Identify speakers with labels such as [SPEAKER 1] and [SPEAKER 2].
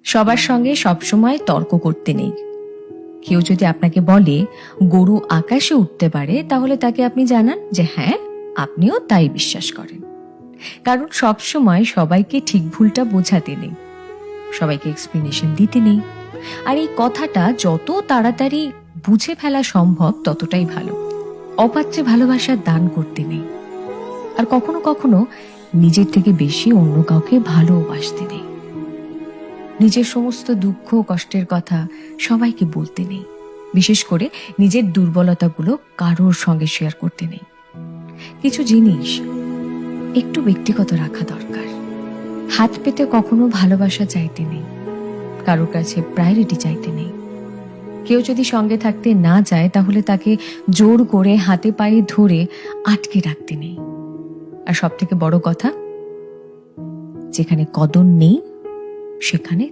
[SPEAKER 1] সবার সঙ্গে সবসময় তর্ক করতে নেই। কেউ যদি আপনাকে বলে গরু আকাশে উঠতে পারে, তাহলে তাকে আপনি জানান যে হ্যাঁ, আপনিও তাই বিশ্বাস করেন। কারণ সবসময় সবাইকে ঠিক ভুলটা বোঝাতে নেই, সবাইকে এক্সপ্লেনেশন দিতে নেই। আর এই কথাটা যত তাড়াতাড়ি বুঝে ফেলা সম্ভব ততটাই ভালো। অপাত্রে ভালোবাসার দান করতে নেই। আর কখনো কখনো নিজের থেকে বেশি অন্য কাউকে ভালোবাসতে নেই। নিজের সমস্ত দুঃখ কষ্টের কথা সবাইকে বলতে নেই। বিশেষ করে নিজের দুর্বলতাগুলো কারোর সঙ্গে শেয়ার করতে নেই। কিছু জিনিস একটু ব্যক্তিগত রাখা দরকার। হাত পেতে কখনো ভালোবাসা চাইতে নেই, কারোর কাছে প্রায়োরিটি চাইতে নেই। কেউ যদি সঙ্গে থাকতে না চায়, তাহলে তাকে জোর করে হাতে পায়ে ধরে আটকে রাখতে নেই। আর সব থেকে বড় কথা, যেখানে কদর নেই সেখানে